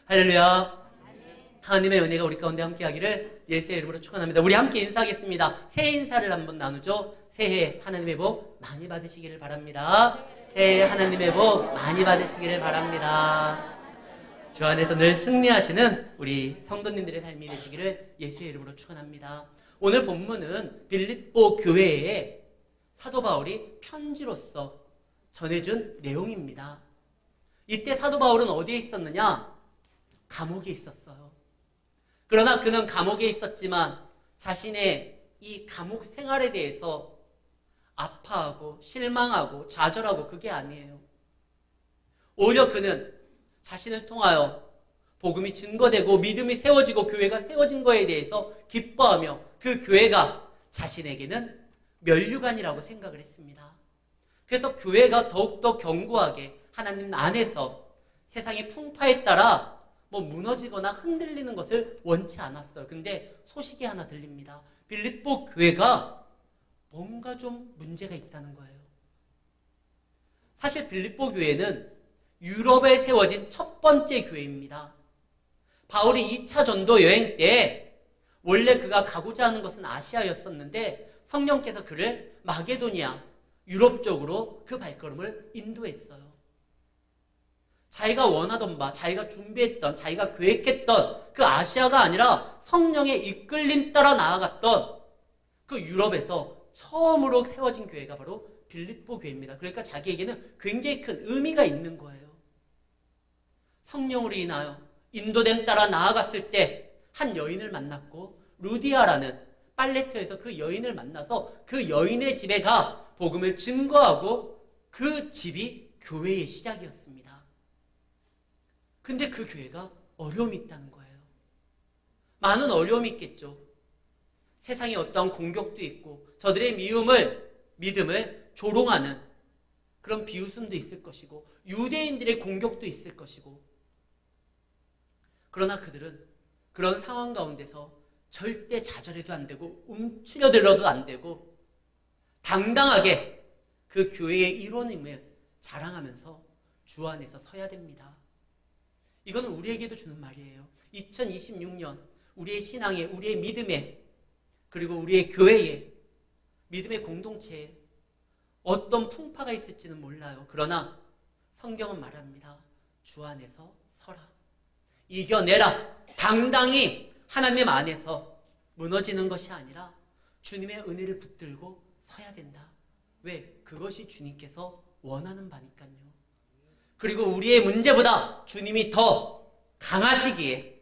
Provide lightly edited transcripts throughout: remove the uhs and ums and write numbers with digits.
할렐루야. 하나님의 은혜가 우리 가운데 함께하기를 예수의 이름으로 축원합니다. 우리 함께 인사하겠습니다. 새해 인사를 한번 나누죠. 새해 하나님의 복 많이 받으시기를 바랍니다. 새해 하나님의 복 많이 받으시기를 바랍니다. 주 안에서 늘 승리하시는 우리 성도님들의 삶이 되시기를 예수의 이름으로 축원합니다. 오늘 본문은 빌립보 교회에 사도 바울이 편지로서 전해준 내용입니다. 이때 사도 바울은 어디에 있었느냐? 감옥에 있었어요. 그러나 그는 감옥에 있었지만 자신의 이 감옥 생활에 대해서 아파하고 실망하고 좌절하고 그게 아니에요. 오히려 그는 자신을 통하여 복음이 증거되고 믿음이 세워지고 교회가 세워진 거에 대해서 기뻐하며 그 교회가 자신에게는 면류관이라고 생각을 했습니다. 그래서 교회가 더욱더 견고하게 하나님 안에서 세상의 풍파에 따라 무너지거나 흔들리는 것을 원치 않았어요. 근데 소식이 하나 들립니다. 빌립보 교회가 뭔가 좀 문제가 있다는 거예요. 사실 빌립보 교회는 유럽에 세워진 첫 번째 교회입니다. 바울이 2차 전도 여행 때 원래 그가 가고자 하는 것은 아시아였었는데 성령께서 그를 마게도니아, 유럽 쪽으로 그 발걸음을 인도했어요. 자기가 원하던 바, 자기가 준비했던, 자기가 계획했던 그 아시아가 아니라 성령의 이끌림 따라 나아갔던 그 유럽에서 처음으로 세워진 교회가 바로 빌립보 교회입니다. 그러니까 자기에게는 굉장히 큰 의미가 있는 거예요. 성령으로 인하여 인도됨 따라 나아갔을 때 한 여인을 만났고 루디아라는 빨레트에서 그 여인을 만나서 그 여인의 집에 가 복음을 증거하고 그 집이 교회의 시작이었습니다. 근데 그 교회가 어려움이 있다는 거예요. 많은 어려움이 있겠죠. 세상에 어떠한 공격도 있고 저들의 믿음을 조롱하는 그런 비웃음도 있을 것이고 유대인들의 공격도 있을 것이고, 그러나 그들은 그런 상황 가운데서 절대 좌절해도 안 되고 움츠려들어도 안 되고 당당하게 그 교회의 일원임을 자랑하면서 주 안에서 서야 됩니다. 이거는 우리에게도 주는 말이에요. 2026년 우리의 신앙에, 우리의 믿음에, 그리고 우리의 교회에, 믿음의 공동체에 어떤 풍파가 있을지는 몰라요. 그러나 성경은 말합니다. 주 안에서 서라. 이겨내라. 당당히 하나님 안에서 무너지는 것이 아니라 주님의 은혜를 붙들고 서야 된다. 왜? 그것이 주님께서 원하는 바니까요. 그리고 우리의 문제보다 주님이 더 강하시기에,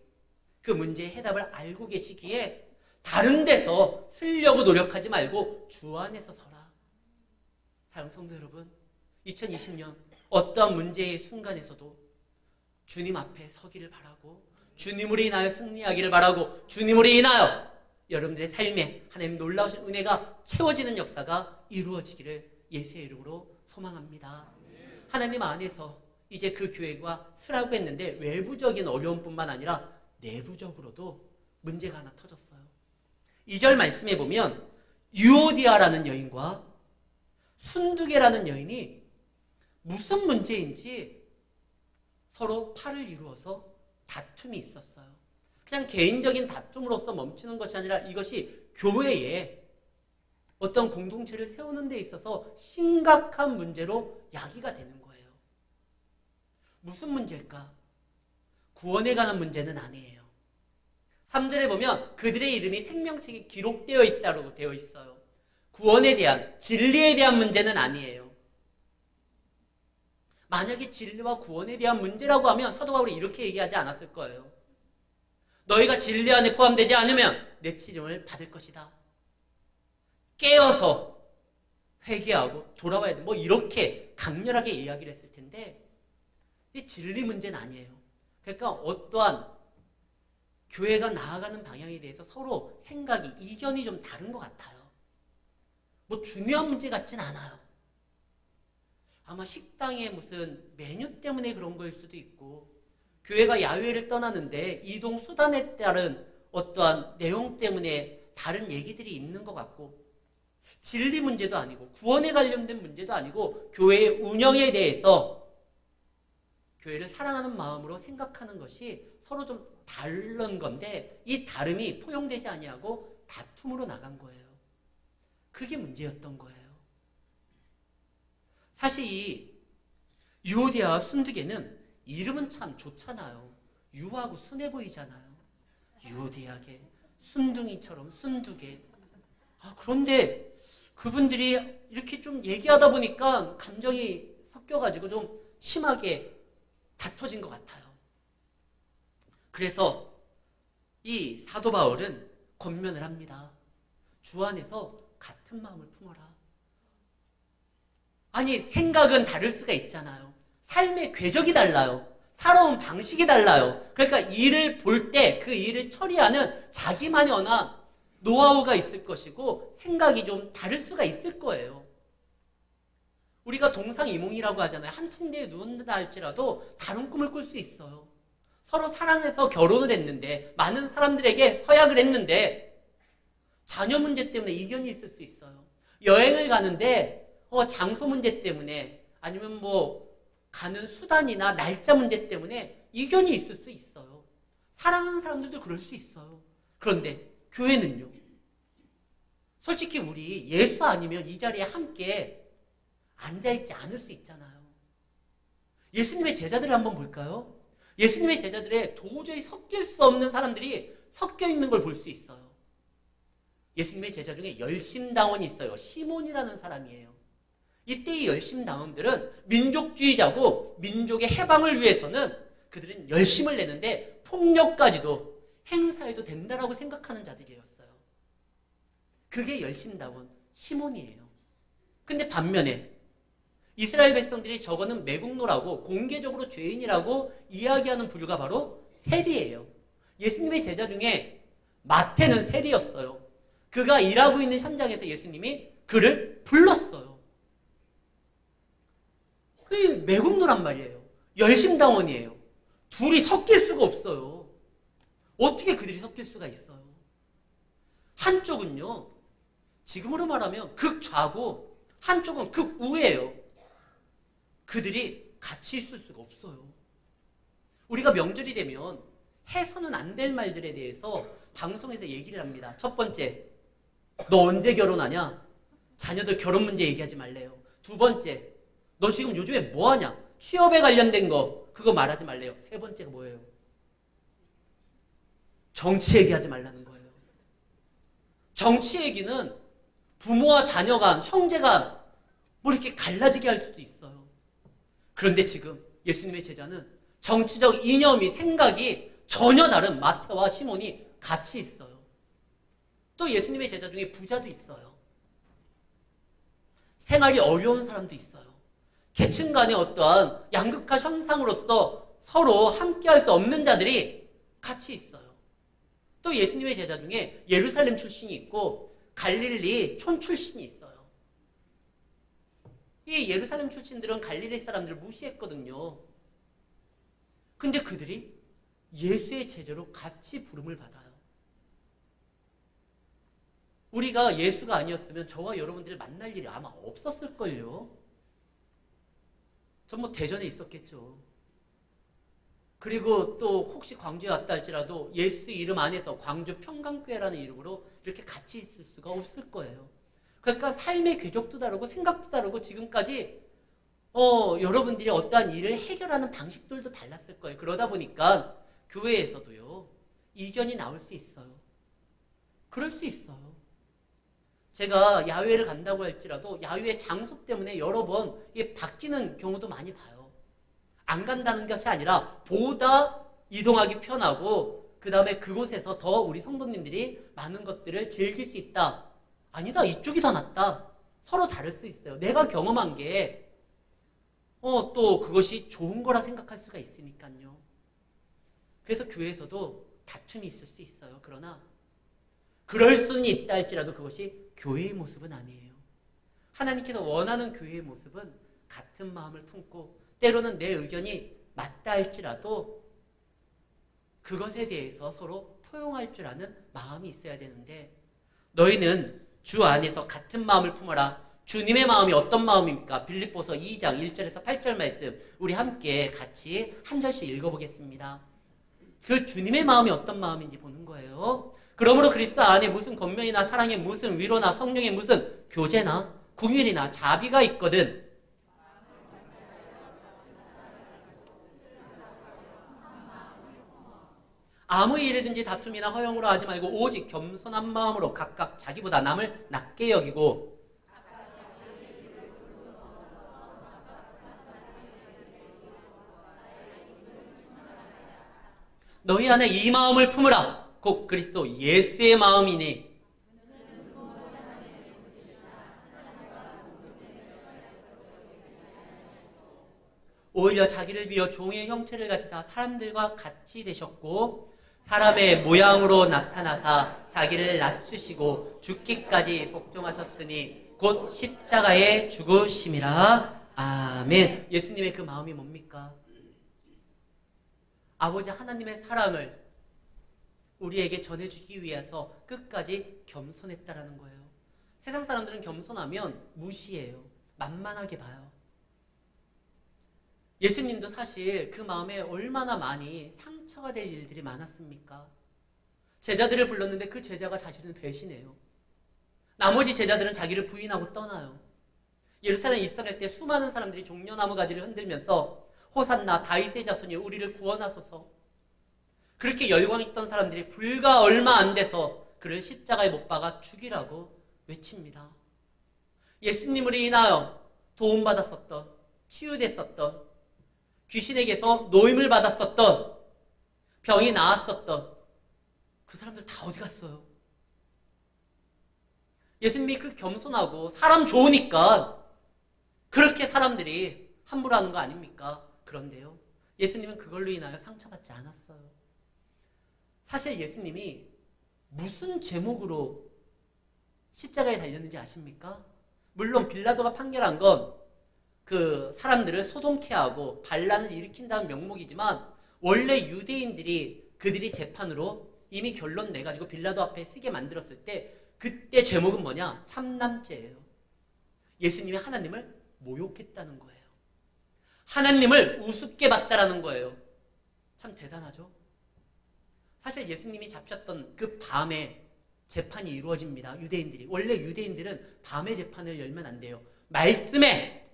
그 문제의 해답을 알고 계시기에 다른 데서 쓰려고 노력하지 말고 주 안에서 서라. 사랑하는 성도 여러분, 2020년 어떠한 문제의 순간에서도 주님 앞에 서기를 바라고 주님으로 인하여 승리하기를 바라고 주님으로 인하여 여러분들의 삶에 하나님 놀라우신 은혜가 채워지는 역사가 이루어지기를 예수의 이름으로 소망합니다. 하나님 안에서 이제 그 교회가 쓰라고 했는데 외부적인 어려움뿐만 아니라 내부적으로도 문제가 하나 터졌어요. 2절 말씀에 보면 유오디아라는 여인과 순두개라는 여인이 무슨 문제인지 서로 팔을 이루어서 다툼이 있었어요. 그냥 개인적인 다툼으로서 멈추는 것이 아니라 이것이 교회에 어떤 공동체를 세우는 데 있어서 심각한 문제로 야기가 되는 거예요. 무슨 문제일까? 구원에 관한 문제는 아니에요. 3절에 보면 그들의 이름이 생명책에 기록되어 있다고 되어 있어요. 구원에 대한, 진리에 대한 문제는 아니에요. 만약에 진리와 구원에 대한 문제라고 하면 사도 바울이 이렇게 얘기하지 않았을 거예요. 너희가 진리 안에 포함되지 않으면 내 치료를 받을 것이다. 깨어서 회개하고 돌아와야 돼. 이렇게 강렬하게 이야기를 했을 텐데 이 진리 문제는 아니에요. 그러니까 어떠한 교회가 나아가는 방향에 대해서 서로 생각이, 이견이 좀 다른 것 같아요. 중요한 문제 같진 않아요. 아마 식당의 무슨 메뉴 때문에 그런 거일 수도 있고, 교회가 야외를 떠나는데 이동 수단에 따른 어떠한 내용 때문에 다른 얘기들이 있는 것 같고, 진리 문제도 아니고 구원에 관련된 문제도 아니고 교회의 운영에 대해서 교회를 사랑하는 마음으로 생각하는 것이 서로 좀 다른 건데 이 다름이 포용되지 아니하고 다툼으로 나간 거예요. 그게 문제였던 거예요. 사실 이 유오디아와 순두개는 이름은 참 좋잖아요. 유하고 순해 보이잖아요. 유오디아게 순둥이처럼 순두개. 그런데 그분들이 이렇게 좀 얘기하다 보니까 감정이 섞여가지고 좀 심하게 다퉈진 것 같아요. 그래서 이 사도 바울은 권면을 합니다. 주 안에서 같은 마음을 품어라. 아니, 생각은 다를 수가 있잖아요. 삶의 궤적이 달라요. 살아온 방식이 달라요. 그러니까 일을 볼 때 그 일을 처리하는 자기만의 어느 노하우가 있을 것이고 생각이 좀 다를 수가 있을 거예요. 우리가 동상이몽이라고 하잖아요. 한 침대에 누운다 할지라도 다른 꿈을 꿀 수 있어요. 서로 사랑해서 결혼을 했는데 많은 사람들에게 서약을 했는데 자녀 문제 때문에 이견이 있을 수 있어요. 여행을 가는데 장소 문제 때문에 아니면 가는 수단이나 날짜 문제 때문에 이견이 있을 수 있어요. 사랑하는 사람들도 그럴 수 있어요. 그런데 교회는요. 솔직히 우리 예수 아니면 이 자리에 함께 앉아있지 않을 수 있잖아요. 예수님의 제자들을 한번 볼까요? 예수님의 제자들에 도저히 섞일 수 없는 사람들이 섞여 있는 걸 볼 수 있어요. 예수님의 제자 중에 열심당원이 있어요. 시몬이라는 사람이에요. 이때의 열심당원들은 민족주의자고 민족의 해방을 위해서는 그들은 열심을 내는데 폭력까지도 행사해도 된다라고 생각하는 자들이었어요. 그게 열심당원 시몬이에요. 근데 반면에 이스라엘 백성들이 저거는 매국노라고 공개적으로 죄인이라고 이야기하는 부류가 바로 세리예요. 예수님의 제자 중에 마태는 세리였어요. 그가 일하고 있는 현장에서 예수님이 그를 불렀어요. 그게 매국노란 말이에요. 열심당원이에요. 둘이 섞일 수가 없어요. 어떻게 그들이 섞일 수가 있어요? 한쪽은요, 지금으로 말하면 극좌고 한쪽은 극우예요. 그들이 같이 있을 수가 없어요. 우리가 명절이 되면 해서는 안 될 말들에 대해서 방송에서 얘기를 합니다. 첫 번째, 너 언제 결혼하냐? 자녀들 결혼 문제 얘기하지 말래요. 두 번째, 너 지금 요즘에 뭐 하냐? 취업에 관련된 거 그거 말하지 말래요. 세 번째가 뭐예요? 정치 얘기하지 말라는 거예요. 정치 얘기는 부모와 자녀 간, 형제 간 이렇게 갈라지게 할 수도 있어요. 그런데 지금 예수님의 제자는 정치적 이념이 생각이 전혀 다른 마태와 시몬이 같이 있어요. 또 예수님의 제자 중에 부자도 있어요. 생활이 어려운 사람도 있어요. 계층 간의 어떠한 양극화 형상으로서 서로 함께할 수 없는 자들이 같이 있어요. 또 예수님의 제자 중에 예루살렘 출신이 있고 갈릴리 촌 출신이 있어요. 이 예루살렘 출신들은 갈릴리 사람들을 무시했거든요. 근데 그들이 예수의 제자로 같이 부름을 받아요. 우리가 예수가 아니었으면 저와 여러분들을 만날 일이 아마 없었을걸요. 전 대전에 있었겠죠. 그리고 또 혹시 광주에 왔다 할지라도 예수 이름 안에서 광주 평강교회라는 이름으로 이렇게 같이 있을 수가 없을 거예요. 그러니까 삶의 궤적도 다르고 생각도 다르고 지금까지 여러분들이 어떠한 일을 해결하는 방식들도 달랐을 거예요. 그러다 보니까 교회에서도요, 이견이 나올 수 있어요. 그럴 수 있어요. 제가 야외를 간다고 할지라도 야외 장소 때문에 여러 번 이게 바뀌는 경우도 많이 봐요. 안 간다는 것이 아니라 보다 이동하기 편하고 그 다음에 그곳에서 더 우리 성도님들이 많은 것들을 즐길 수 있다. 아니다, 이쪽이 더 낫다. 서로 다를 수 있어요. 내가 경험한 게 또 그것이 좋은 거라 생각할 수가 있으니까요. 그래서 교회에서도 다툼이 있을 수 있어요. 그러나 그럴 수는 있다 할지라도 그것이 교회의 모습은 아니에요. 하나님께서 원하는 교회의 모습은 같은 마음을 품고 때로는 내 의견이 맞다 할지라도 그것에 대해서 서로 포용할 줄 아는 마음이 있어야 되는데 너희는 주 안에서 같은 마음을 품어라. 주님의 마음이 어떤 마음입니까? 빌립보서 2장 1절에서 8절 말씀 우리 함께 같이 한 절씩 읽어보겠습니다. 그 주님의 마음이 어떤 마음인지 보는 거예요. 그러므로 그리스도 안에 무슨 권면이나 사랑에 무슨 위로나 성령의 무슨 교제나 궁율이나 자비가 있거든 아무 일이든지 다툼이나 허용으로 하지 말고 오직 겸손한 마음으로 각각 자기보다 남을 낮게 여기고 너희 안에 이 마음을 품으라. 곧 그리스도 예수의 마음이니 오히려 자기를 비워 종의 형체를 가지사 사람들과 같이 되셨고 사람의 모양으로 나타나사 자기를 낮추시고 죽기까지 복종하셨으니 곧 십자가에 죽으심이라. 아멘. 예수님의 그 마음이 뭡니까? 아버지 하나님의 사랑을 우리에게 전해주기 위해서 끝까지 겸손했다라는 거예요. 세상 사람들은 겸손하면 무시해요. 만만하게 봐요. 예수님도 사실 그 마음에 얼마나 많이 상처가 될 일들이 많았습니까? 제자들을 불렀는데 그 제자가 자신을 배신해요. 나머지 제자들은 자기를 부인하고 떠나요. 예루살렘에 있어갈 때 수많은 사람들이 종려나무 가지를 흔들면서 호산나 다윗의 자손이 우리를 구원하소서. 그렇게 열광했던 사람들이 불과 얼마 안 돼서 그를 십자가에 못 박아 죽이라고 외칩니다. 예수님으로 인하여 도움받았었던, 치유됐었던, 귀신에게서 노임을 받았었던, 병이 나았었던 그 사람들 다 어디 갔어요? 예수님이 그 겸손하고 사람 좋으니까 그렇게 사람들이 함부로 하는 거 아닙니까? 그런데요, 예수님은 그걸로 인하여 상처받지 않았어요. 사실 예수님이 무슨 제목으로 십자가에 달렸는지 아십니까? 물론 빌라도가 판결한 건 그 사람들을 소동케 하고 반란을 일으킨다는 명목이지만 원래 유대인들이 그들이 재판으로 이미 결론 내가지고 빌라도 앞에 쓰게 만들었을 때 그때 제목은 뭐냐? 참남죄예요. 예수님이 하나님을 모욕했다는 거예요. 하나님을 우습게 봤다라는 거예요. 참 대단하죠? 사실 예수님이 잡혔던 그 밤에 재판이 이루어집니다. 유대인들이. 원래 유대인들은 밤에 재판을 열면 안 돼요. 말씀에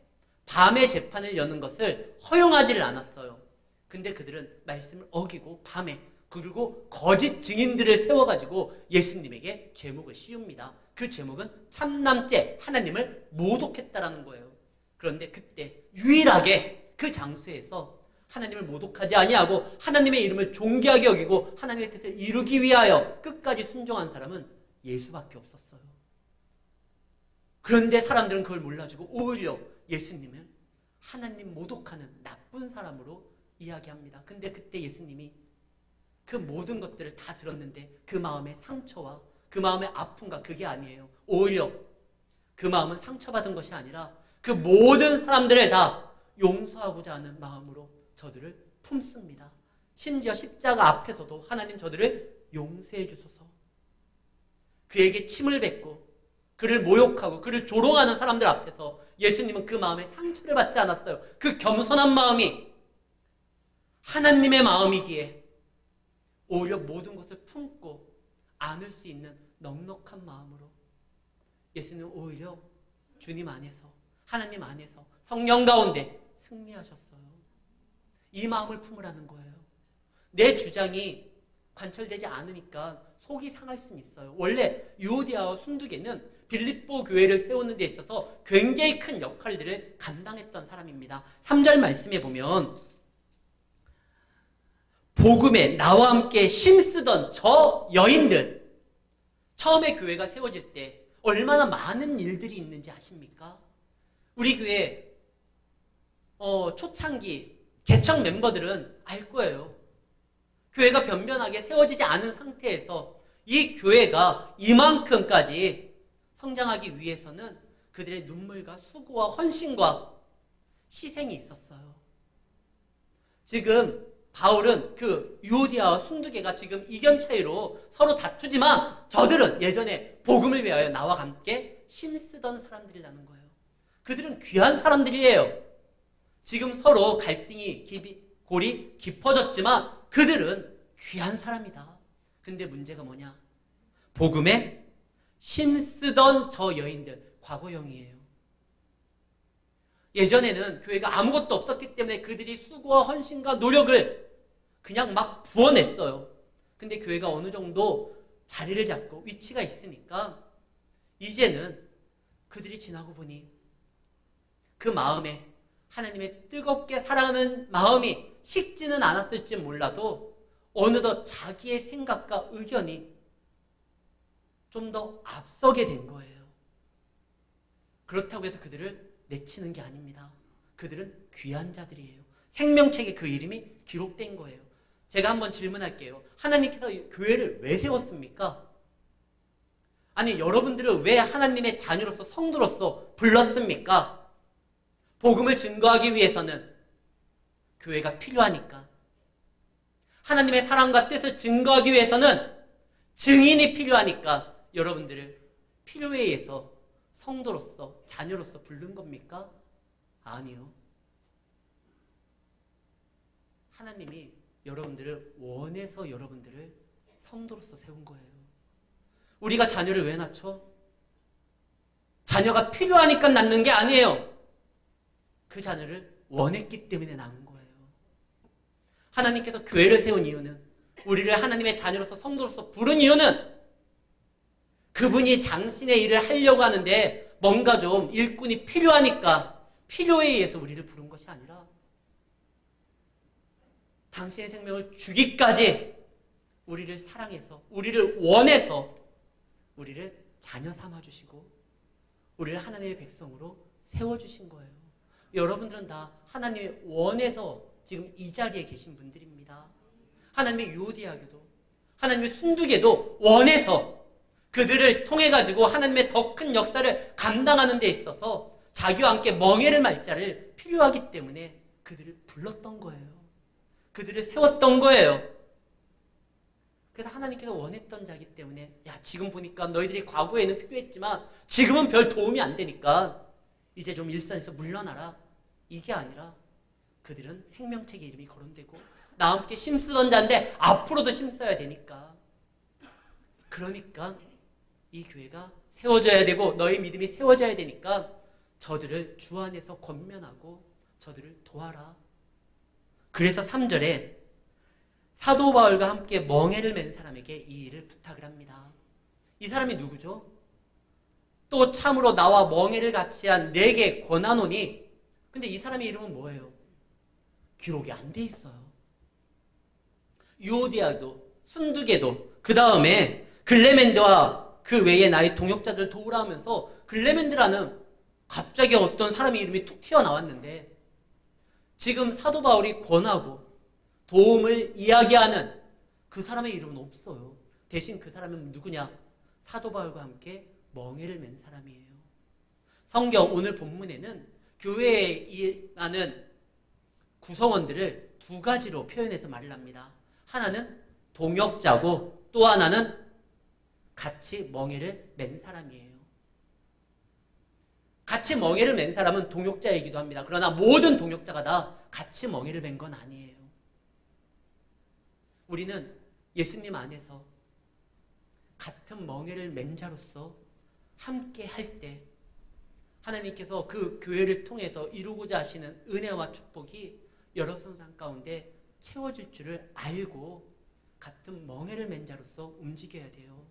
밤에 재판을 여는 것을 허용하지를 않았어요. 근데 그들은 말씀을 어기고 밤에 그리고 거짓 증인들을 세워가지고 예수님에게 제목을 씌웁니다. 그 제목은 참남죄, 하나님을 모독했다라는 거예요. 그런데 그때 유일하게 그 장소에서 하나님을 모독하지 아니하고 하나님의 이름을 존귀하게 여기고 하나님의 뜻을 이루기 위하여 끝까지 순종한 사람은 예수밖에 없었어요. 그런데 사람들은 그걸 몰라주고 오히려 예수님은 하나님 모독하는 나쁜 사람으로 이야기합니다. 근데 그때 예수님이 그 모든 것들을 다 들었는데 그 마음의 상처와 그 마음의 아픔과 그게 아니에요. 오히려 그 마음은 상처받은 것이 아니라 그 모든 사람들을 다 용서하고자 하는 마음으로 저들을 품습니다. 심지어 십자가 앞에서도 하나님 저들을 용서해 주소서. 그에게 침을 뱉고 그를 모욕하고 그를 조롱하는 사람들 앞에서 예수님은 그 마음에 상처를 받지 않았어요. 그 겸손한 마음이 하나님의 마음이기에 오히려 모든 것을 품고 안을 수 있는 넉넉한 마음으로 예수님은 오히려 주님 안에서 하나님 안에서 성령 가운데 승리하셨어요. 이 마음을 품으라는 거예요. 내 주장이 관철되지 않으니까 속이 상할 수는 있어요. 원래 유오디아와 순두개는 빌립보 교회를 세우는 데 있어서 굉장히 큰 역할들을 감당했던 사람입니다. 3절 말씀에 보면 복음에 나와 함께 힘쓰던 저 여인들, 처음에 교회가 세워질 때 얼마나 많은 일들이 있는지 아십니까? 우리 교회 초창기 개척 멤버들은 알 거예요. 교회가 변변하게 세워지지 않은 상태에서 이 교회가 이만큼까지 성장하기 위해서는 그들의 눈물과 수고와 헌신과 희생이 있었어요. 지금 바울은 그 유오디아와 순두개가 지금 이견 차이로 서로 다투지만 저들은 예전에 복음을 위하여 나와 함께 힘쓰던 사람들이라는 거예요. 그들은 귀한 사람들이에요. 지금 서로 갈등이 골이 깊어졌지만 그들은 귀한 사람이다. 근데 문제가 뭐냐? 복음에 힘쓰던 저 여인들, 과거형이에요. 예전에는 교회가 아무것도 없었기 때문에 그들이 수고와 헌신과 노력을 그냥 막 부어냈어요. 근데 교회가 어느 정도 자리를 잡고 위치가 있으니까 이제는 그들이 지나고 보니 그 마음에 하나님의 뜨겁게 사랑하는 마음이 식지는 않았을지 몰라도 어느덧 자기의 생각과 의견이 좀 더 앞서게 된 거예요. 그렇다고 해서 그들을 내치는 게 아닙니다. 그들은 귀한 자들이에요. 생명책에 그 이름이 기록된 거예요. 제가 한번 질문할게요. 하나님께서 교회를 왜 세웠습니까? 아니, 여러분들을 왜 하나님의 자녀로서 성도로서 불렀습니까? 복음을 증거하기 위해서는 교회가 필요하니까. 하나님의 사랑과 뜻을 증거하기 위해서는 증인이 필요하니까 여러분들을 필요에 의해서 성도로서 자녀로서 부른 겁니까? 아니요. 하나님이 여러분들을 원해서 여러분들을 성도로서 세운 거예요. 우리가 자녀를 왜 낳죠? 자녀가 필요하니까 낳는 게 아니에요. 그 자녀를 원했기 때문에 낳은 거예요. 하나님께서 교회를 세운 이유는, 우리를 하나님의 자녀로서 성도로서 부른 이유는 그분이 당신의 일을 하려고 하는데 뭔가 좀 일꾼이 필요하니까, 필요에 의해서 우리를 부른 것이 아니라 당신의 생명을 주기까지 우리를 사랑해서, 우리를 원해서 우리를 자녀 삼아주시고 우리를 하나님의 백성으로 세워주신 거예요. 여러분들은 다 하나님의 원해서 지금 이 자리에 계신 분들입니다. 하나님의 유오디아교도, 하나님의 순두개도 원해서 그들을 통해 가지고 하나님의 더 큰 역사를 감당하는 데 있어서 자기와 함께 멍에를 말 자를 필요하기 때문에 그들을 불렀던 거예요. 그들을 세웠던 거예요. 그래서 하나님께서 원했던 자이기 때문에, 야, 지금 보니까 너희들이 과거에는 필요했지만 지금은 별 도움이 안 되니까 이제 좀 일선에서 물러나라. 이게 아니라 그들은 생명책의 이름이 거론되고 나와 함께 힘쓰던 자인데 앞으로도 힘써야 되니까, 그러니까 이 교회가 세워져야 되고 너희 믿음이 세워져야 되니까 저들을 주 안에서 권면하고 저들을 도와라. 그래서 3절에 사도 바울과 함께 멍에를 맨 사람에게 이 일을 부탁을 합니다. 이 사람이 누구죠? 또 참으로 나와 멍에를 같이 한 내게 권하노니. 근데 이 사람의 이름은 뭐예요? 기록이 안 돼 있어요. 유오디아도, 순두개도, 그 다음에 글레멘드와 그 외에 나의 동역자들 도우라 하면서, 글레멘드라는 갑자기 어떤 사람의 이름이 툭 튀어나왔는데 지금 사도 바울이 권하고 도움을 이야기하는 그 사람의 이름은 없어요. 대신 그 사람은 누구냐? 사도 바울과 함께 멍에를 맨 사람이에요. 성경 오늘 본문에는 교회에 일하는 구성원들을 두 가지로 표현해서 말을 합니다. 하나는 동역자고 또 하나는 같이 멍에를 맨 사람이에요. 같이 멍에를 맨 사람은 동역자이기도 합니다. 그러나 모든 동역자가 다 같이 멍에를 맨 건 아니에요. 우리는 예수님 안에서 같은 멍에를 맨 자로서 함께 할 때 하나님께서 그 교회를 통해서 이루고자 하시는 은혜와 축복이 여러 사람 가운데 채워질 줄을 알고 같은 멍에를 맨 자로서 움직여야 돼요.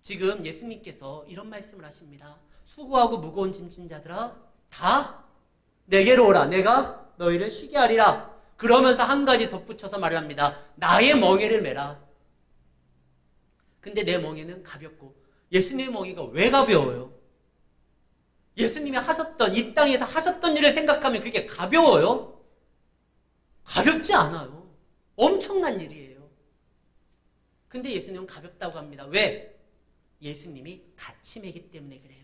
지금 예수님께서 이런 말씀을 하십니다. 수고하고 무거운 짐진 자들아 다 내게로 오라. 내가 너희를 쉬게 하리라. 그러면서 한 가지 덧붙여서 말을 합니다. 나의 멍에를 메라. 근데 내 멍에는 가볍고, 예수님의 멍에가 왜 가벼워요? 예수님이 하셨던, 이 땅에서 하셨던 일을 생각하면 그게 가벼워요? 가볍지 않아요. 엄청난 일이에요. 근데 예수님은 가볍다고 합니다. 왜? 예수님이 같이 매기 때문에 그래요.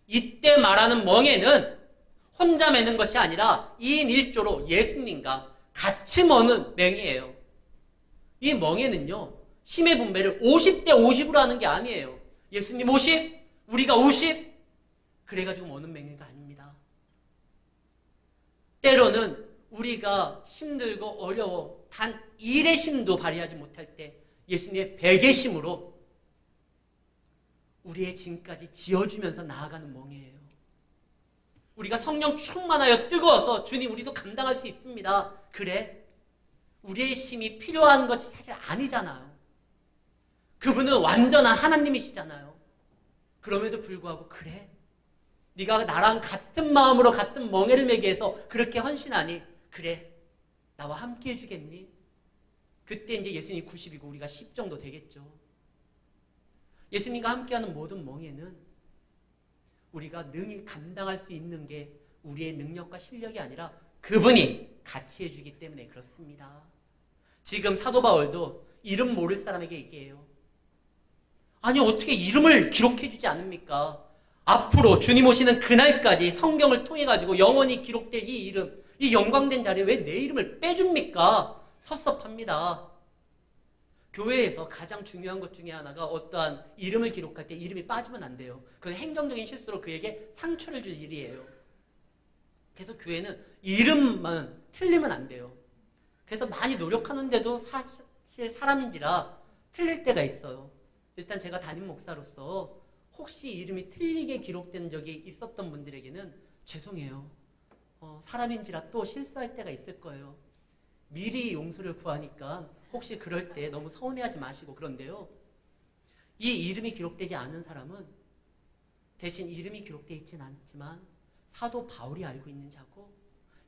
이때 말하는 멍에는 혼자 매는 것이 아니라 2인 1조로 예수님과 같이 머는 맹이에요. 이 멍에는요, 힘의 분배를 50대 50으로 하는 게 아니에요. 예수님 50, 우리가 50, 그래가지고 머는 맹이가 아닙니다. 때로는 우리가 힘들고 어려워 단 일의 힘도 발휘하지 못할 때 예수님의 백의 힘으로 우리의 짐까지 지어주면서 나아가는 멍이에요. 우리가 성령 충만하여 뜨거워서 주님 우리도 감당할 수 있습니다. 그래? 우리의 힘이 필요한 것이 사실 아니잖아요. 그분은 완전한 하나님이시잖아요. 그럼에도 불구하고 그래? 네가 나랑 같은 마음으로 같은 멍에를 매게 해서 그렇게 헌신하니 그래 나와 함께 해주겠니? 그때 이제 예수님이 90이고 우리가 10 정도 되겠죠. 예수님과 함께하는 모든 멍에는 우리가 능히 감당할 수 있는 게 우리의 능력과 실력이 아니라 그분이 같이 해주기 때문에 그렇습니다. 지금 사도 바울도 이름 모를 사람에게 얘기해요. 아니 어떻게 이름을 기록해주지 않습니까? 앞으로 주님 오시는 그날까지 성경을 통해 가지고 영원히 기록될 이 이름, 이 영광된 자리에 왜 내 이름을 빼줍니까? 섭섭합니다. 교회에서 가장 중요한 것 중에 하나가 어떠한 이름을 기록할 때 이름이 빠지면 안 돼요. 그건 행정적인 실수로 그에게 상처를 줄 일이에요. 그래서 교회는 이름만 틀리면 안 돼요. 그래서 많이 노력하는데도 사실 사람인지라 틀릴 때가 있어요. 일단 제가 담임 목사로서 혹시 이름이 틀리게 기록된 적이 있었던 분들에게는 죄송해요. 사람인지라 또 실수할 때가 있을 거예요. 미리 용서를 구하니까 혹시 그럴 때 너무 서운해하지 마시고. 그런데요, 이 이름이 기록되지 않은 사람은 대신 이름이 기록되어 있진 않지만 사도 바울이 알고 있는 자고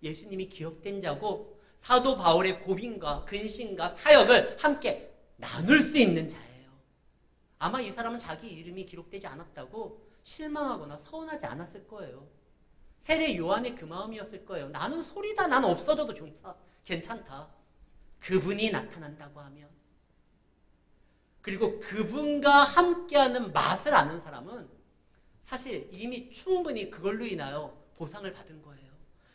예수님이 기억된 자고 사도 바울의 고민과 근심과 사역을 함께 나눌 수 있는 자예요. 아마 이 사람은 자기 이름이 기록되지 않았다고 실망하거나 서운하지 않았을 거예요. 세례 요한의 그 마음이었을 거예요. 나는 소리다. 나는 없어져도 괜찮다. 그분이 나타난다고 하면. 그리고 그분과 함께하는 맛을 아는 사람은 사실 이미 충분히 그걸로 인하여 보상을 받은 거예요.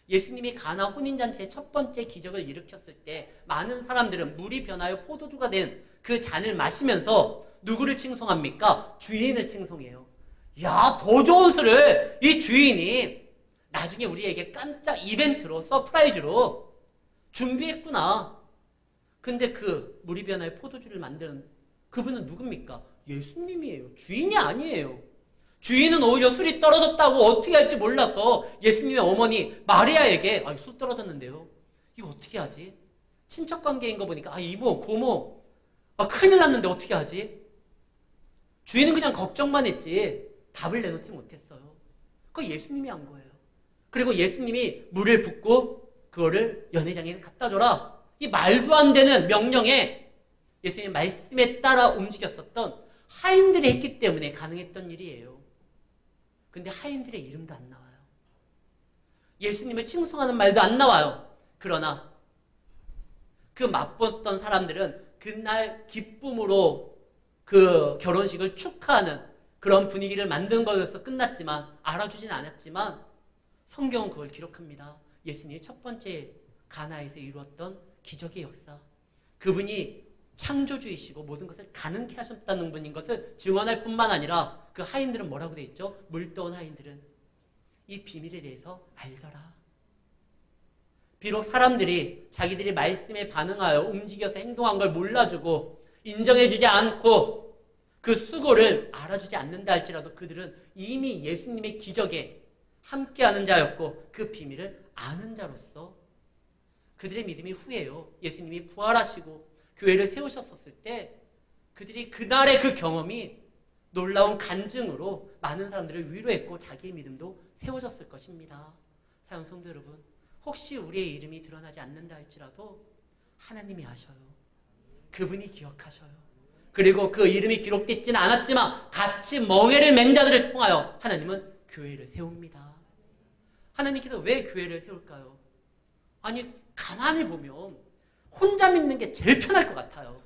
예수님이 가나 혼인잔치의 첫 번째 기적을 일으켰을 때 많은 사람들은 물이 변하여 포도주가 된 그 잔을 마시면서 누구를 칭송합니까? 주인을 칭송해요. 야, 더 좋은 술을 이 주인이 나중에 우리에게 깜짝 이벤트로, 서프라이즈로 준비했구나. 근데 그 물이 변하여 포도주를 만드는 그분은 누굽니까? 예수님이에요. 주인이 아니에요. 주인은 오히려 술이 떨어졌다고 어떻게 할지 몰라서 예수님의 어머니 마리아에게 술 떨어졌는데요. 이거 어떻게 하지? 친척 관계인 거 보니까 이모, 고모 큰일 났는데 어떻게 하지? 주인은 그냥 걱정만 했지 답을 내놓지 못했어요. 그거 예수님이 한 거예요. 그리고 예수님이 물을 붓고 그거를 연회장에게 갖다 줘라. 이 말도 안 되는 명령에 예수님의 말씀에 따라 움직였었던 하인들이 했기 때문에 가능했던 일이에요. 근데 하인들의 이름도 안 나와요. 예수님을 칭송하는 말도 안 나와요. 그러나 그 맛봤던 사람들은 그날 기쁨으로 그 결혼식을 축하하는 그런 분위기를 만든 거여서 끝났지만 알아주진 않았지만 성경은 그걸 기록합니다. 예수님이 첫 번째 가나에서 이루었던 기적의 역사. 그분이 창조주이시고 모든 것을 가능케 하셨다는 분인 것을 증언할 뿐만 아니라 그 하인들은 뭐라고 되어 있죠? 물떠온 하인들은 이 비밀에 대해서 알더라. 비록 사람들이 자기들이 말씀에 반응하여 움직여서 행동한 걸 몰라주고 인정해주지 않고 그 수고를 알아주지 않는다 할지라도 그들은 이미 예수님의 기적에 함께하는 자였고 그 비밀을 아는 자로서 그들의 믿음이 후에요. 예수님이 부활하시고 교회를 세우셨었을 때 그들이 그날의 그 경험이 놀라운 간증으로 많은 사람들을 위로했고 자기의 믿음도 세워졌을 것입니다. 사랑하는 성도 여러분, 혹시 우리의 이름이 드러나지 않는다 할지라도 하나님이 아셔요. 그분이 기억하셔요. 그리고 그 이름이 기록되지는 않았지만 같이 멍에를 맨 자들을 통하여 하나님은 교회를 세웁니다. 하나님께서 왜 교회를 세울까요? 아니, 가만히 보면 혼자 믿는 게 제일 편할 것 같아요.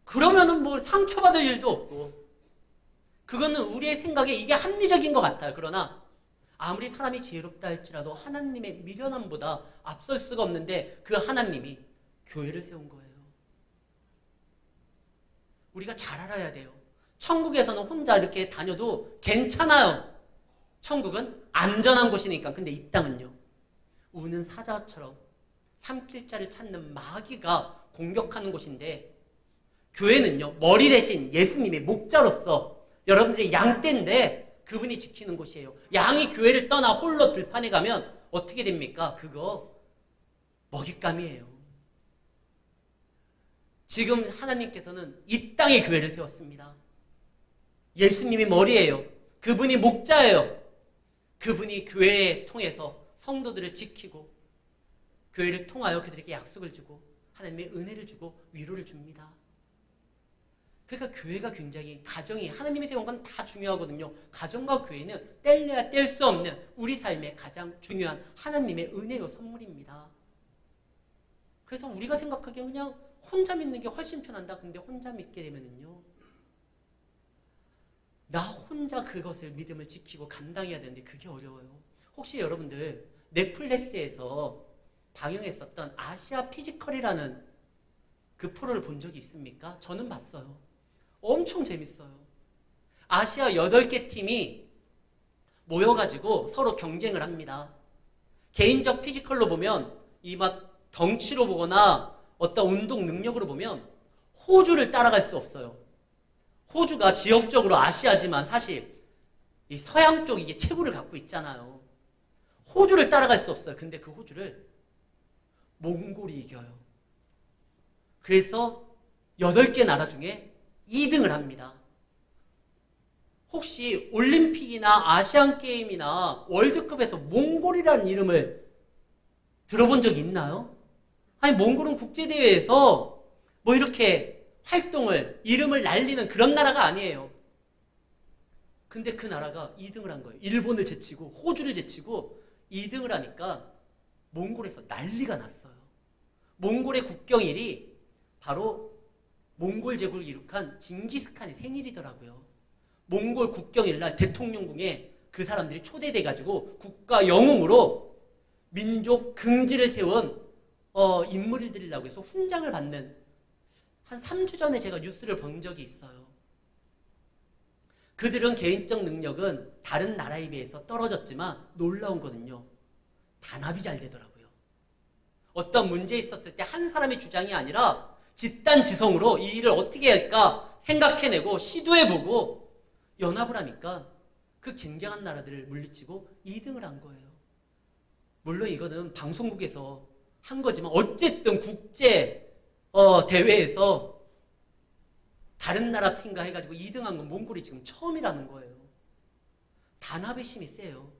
그러면은 뭐 상처받을 일도 없고 그거는 우리의 생각에 이게 합리적인 것 같아요. 그러나 아무리 사람이 지혜롭다 할지라도 하나님의 미련함보다 앞설 수가 없는데 그 하나님이 교회를 세운 거예요. 우리가 잘 알아야 돼요. 천국에서는 혼자 이렇게 다녀도 괜찮아요. 천국은 안전한 곳이니까. 근데 이 땅은요, 우는 사자처럼 삼킬 자를 찾는 마귀가 공격하는 곳인데, 교회는요, 머리 대신 예수님의 목자로서 여러분들의 양떼인데 그분이 지키는 곳이에요. 양이 교회를 떠나 홀로 들판에 가면 어떻게 됩니까? 그거 먹잇감이에요. 지금 하나님께서는 이 땅에 교회를 세웠습니다. 예수님이 머리예요. 그분이 목자예요. 그분이 교회에 통해서 성도들을 지키고 교회를 통하여 그들에게 약속을 주고 하나님의 은혜를 주고 위로를 줍니다. 그러니까 교회가 굉장히, 가정이, 하나님이 세운 건 다 중요하거든요. 가정과 교회는 뗄래야 뗄 수 없는 우리 삶의 가장 중요한 하나님의 은혜요 선물입니다. 그래서 우리가 생각하기에 그냥 혼자 믿는 게 훨씬 편한다. 근데 혼자 믿게 되면은요, 나 혼자 그것을, 믿음을 지키고 감당해야 되는데 그게 어려워요. 혹시 여러분들 넷플릭스에서 방영했었던 아시아 피지컬이라는 그 프로를 본 적이 있습니까? 저는 봤어요. 엄청 재밌어요. 아시아 8개 팀이 모여가지고 서로 경쟁을 합니다. 개인적 피지컬로 보면, 이 막 덩치로 보거나 어떤 운동 능력으로 보면 호주를 따라갈 수 없어요. 호주가 지역적으로 아시아지만 사실 이 서양 쪽 이게 체구를 갖고 있잖아요. 호주를 따라갈 수 없어요. 근데 그 호주를 몽골이 이겨요. 그래서 8개 나라 중에 2등을 합니다. 혹시 올림픽이나 아시안게임이나 월드컵에서 몽골이라는 이름을 들어본 적이 있나요? 아니, 몽골은 국제대회에서 뭐 이렇게 활동을, 이름을 날리는 그런 나라가 아니에요. 근데 그 나라가 2등을 한 거예요. 일본을 제치고 호주를 제치고 2등을 하니까 몽골에서 난리가 났어요. 몽골의 국경일이 바로 몽골 제국을 이룩한 징기스칸의 생일이더라고요. 몽골 국경일날 대통령궁에 그 사람들이 초대돼가지고 국가 영웅으로 민족 긍지를 세운 인물들이라고 해서 훈장을 받는, 한 3주 전에 제가 뉴스를 본 적이 있어요. 그들은 개인적 능력은 다른 나라에 비해서 떨어졌지만 놀라운 거는요, 단합이 잘 되더라고요. 어떤 문제 있었을 때 한 사람의 주장이 아니라 집단지성으로 이 일을 어떻게 할까 생각해내고 시도해보고 연합을 하니까 그 굉장한 나라들을 물리치고 2등을 한 거예요. 물론 이거는 방송국에서 한 거지만 어쨌든 국제 대회에서 다른 나라 팀과 해가지고 2등한 건 몽골이 지금 처음이라는 거예요. 단합의 힘이 세요.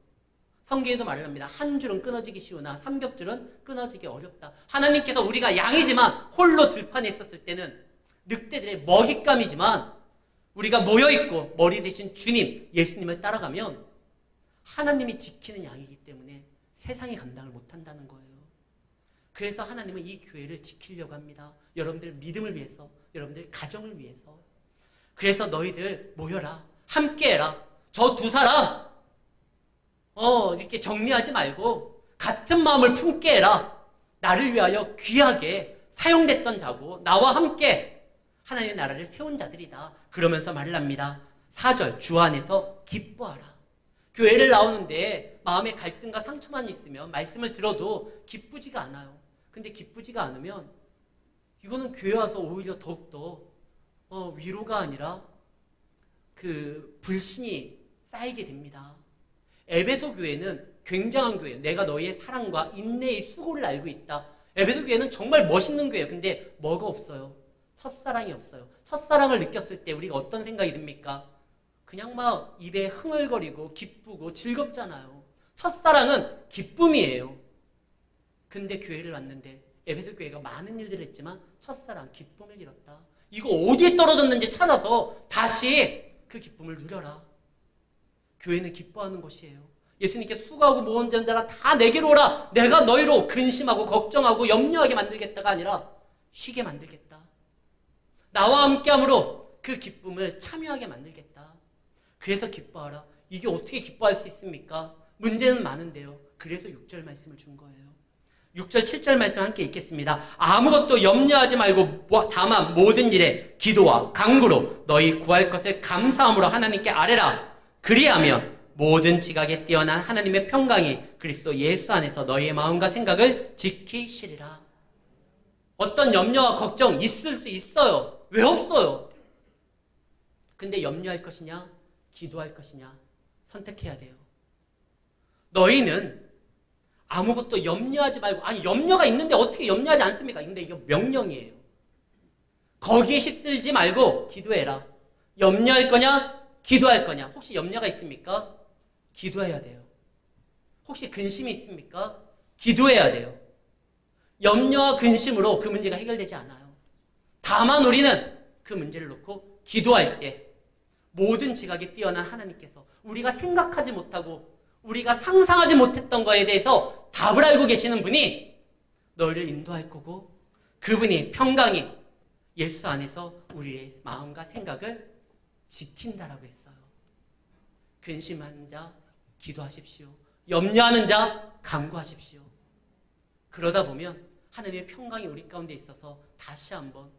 성경에도 말을 합니다. 한 줄은 끊어지기 쉬우나 삼겹줄은 끊어지기 어렵다. 하나님께서 우리가 양이지만 홀로 들판에 있었을 때는 늑대들의 먹잇감이지만 우리가 모여있고 머리 대신 주님, 예수님을 따라가면 하나님이 지키는 양이기 때문에 세상이 감당을 못한다는 거예요. 그래서 하나님은 이 교회를 지키려고 합니다. 여러분들 믿음을 위해서, 여러분들 가정을 위해서. 그래서 너희들 모여라, 함께해라. 저 두 사람 이렇게 정리하지 말고 같은 마음을 품게 해라. 나를 위하여 귀하게 사용됐던 자고 나와 함께 하나님의 나라를 세운 자들이다. 그러면서 말을 합니다. 4절, 주 안에서 기뻐하라. 교회를 나오는데 마음에 갈등과 상처만 있으면 말씀을 들어도 기쁘지가 않아요. 근데 기쁘지가 않으면 이거는 교회 와서 오히려 더욱더 위로가 아니라 그 불신이 쌓이게 됩니다. 에베소 교회는 굉장한 교회예요. 내가 너희의 사랑과 인내의 수고를 알고 있다. 에베소 교회는 정말 멋있는 교회예요. 근데 뭐가 없어요? 첫사랑이 없어요. 첫사랑을 느꼈을 때 우리가 어떤 생각이 듭니까? 그냥 막 입에 흥얼거리고 기쁘고 즐겁잖아요. 첫사랑은 기쁨이에요. 근데 교회를 왔는데 에베소 교회가 많은 일들을 했지만 첫사랑, 기쁨을 잃었다. 이거 어디에 떨어졌는지 찾아서 다시 그 기쁨을 누려라. 교회는 기뻐하는 곳이에요. 예수님께서 수고하고 모은 자들아 다 내게로 오라. 내가 너희로 근심하고 걱정하고 염려하게 만들겠다가 아니라 쉬게 만들겠다. 나와 함께함으로 그 기쁨을 참여하게 만들겠다. 그래서 기뻐하라. 이게 어떻게 기뻐할 수 있습니까? 문제는 많은데요. 그래서 6절 말씀을 준 거예요. 6절 7절 말씀 함께 읽겠습니다. 아무것도 염려하지 말고 다만 모든 일에 기도와 간구로 너희 구할 것을 감사함으로 하나님께 아뢰라. 그리하면 모든 지각에 뛰어난 하나님의 평강이 그리스도 예수 안에서 너희의 마음과 생각을 지키시리라. 어떤 염려와 걱정 있을 수 있어요. 왜 없어요? 근데 염려할 것이냐, 기도할 것이냐 선택해야 돼요. 너희는 아무것도 염려하지 말고, 아니 염려가 있는데 어떻게 염려하지 않습니까? 근데 이게 명령이에요. 거기에 휩쓸지 말고 기도해라. 염려할 거냐, 기도할 거냐. 혹시 염려가 있습니까? 기도해야 돼요. 혹시 근심이 있습니까? 기도해야 돼요. 염려와 근심으로 그 문제가 해결되지 않아요. 다만 우리는 그 문제를 놓고 기도할 때 모든 지각에 뛰어난 하나님께서 우리가 생각하지 못하고 우리가 상상하지 못했던 거에 대해서 답을 알고 계시는 분이 너희를 인도할 거고, 그분이 평강이 예수 안에서 우리의 마음과 생각을 지킨다라고 했어요. 근심하는 자 기도하십시오. 염려하는 자 간구하십시오. 그러다 보면 하나님의 평강이 우리 가운데 있어서 다시 한번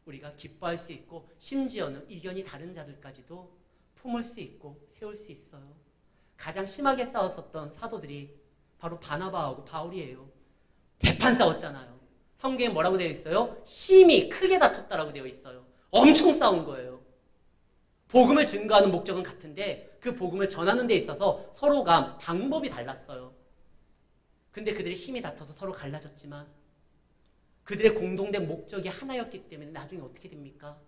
우리가 기뻐할 수 있고, 심지어는 의견이 다른 자들까지도 품을 수 있고 세울 수 있어요. 가장 심하게 싸웠었던 사도들이 바로 바나바하고 바울이에요. 대판 싸웠잖아요. 성경에 뭐라고 되어 있어요? 심히 크게 다퉜다라고 되어 있어요. 엄청 싸운 거예요. 복음을 증거하는 목적은 같은데 그 복음을 전하는 데 있어서 서로가 방법이 달랐어요. 근데 그들이 심히 다퉈서 서로 갈라졌지만 그들의 공동된 목적이 하나였기 때문에 나중에 어떻게 됩니까?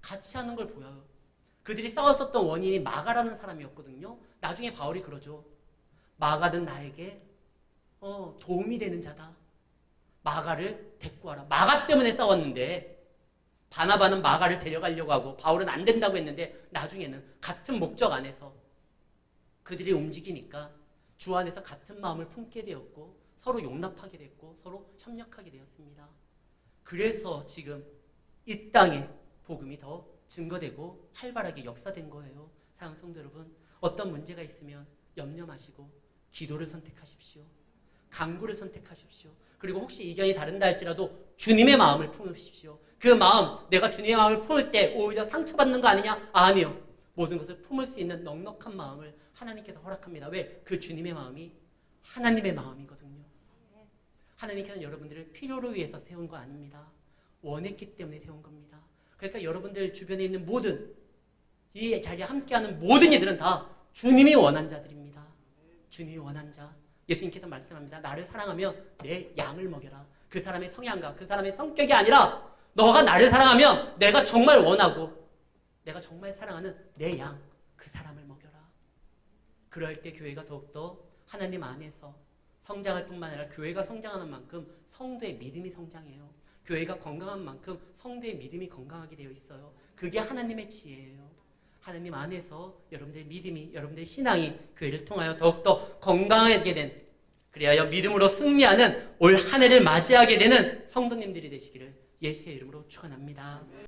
같이 하는 걸 보여요. 그들이 싸웠었던 원인이 마가라는 사람이었거든요. 나중에 바울이 그러죠. 마가는 나에게 도움이 되는 자다. 마가를 데리고 와라. 마가 때문에 싸웠는데 바나바는 마가를 데려가려고 하고 바울은 안 된다고 했는데 나중에는 같은 목적 안에서 그들이 움직이니까 주 안에서 같은 마음을 품게 되었고 서로 용납하게 됐고 서로 협력하게 되었습니다. 그래서 지금 이 땅에 복음이 더 증거되고 활발하게 역사된 거예요. 사랑하는 성도 여러분, 어떤 문제가 있으면 염려 마시고 기도를 선택하십시오. 간구를 선택하십시오. 그리고 혹시 의견이 다른다 할지라도 주님의 마음을 품으십시오. 그 마음, 내가 주님의 마음을 품을 때 오히려 상처받는 거 아니냐? 아니요. 모든 것을 품을 수 있는 넉넉한 마음을 하나님께서 허락합니다. 왜? 그 주님의 마음이 하나님의 마음이거든요. 하나님께서는 여러분들을 필요로 위해서 세운 거 아닙니다. 원했기 때문에 세운 겁니다. 그러니까 여러분들 주변에 있는 모든 이 자리에 함께하는 모든 이들은 다 주님이 원한 자들입니다. 주님이 원한 자. 예수님께서 말씀합니다. 나를 사랑하면 내 양을 먹여라. 그 사람의 성향과 그 사람의 성격이 아니라 너가 나를 사랑하면 내가 정말 원하고 내가 정말 사랑하는 내 양, 그 사람을 먹여라. 그럴 때 교회가 더욱더 하나님 안에서 성장할 뿐만 아니라 교회가 성장하는 만큼 성도의 믿음이 성장해요. 교회가 건강한 만큼 성도의 믿음이 건강하게 되어 있어요. 그게 하나님의 지혜예요. 하나님 안에서 여러분들의 믿음이, 여러분들의 신앙이 교회를 통하여 더욱더 건강하게 된, 그리하여 믿음으로 승리하는 올 한 해를 맞이하게 되는 성도님들이 되시기를 예수의 이름으로 축원합니다.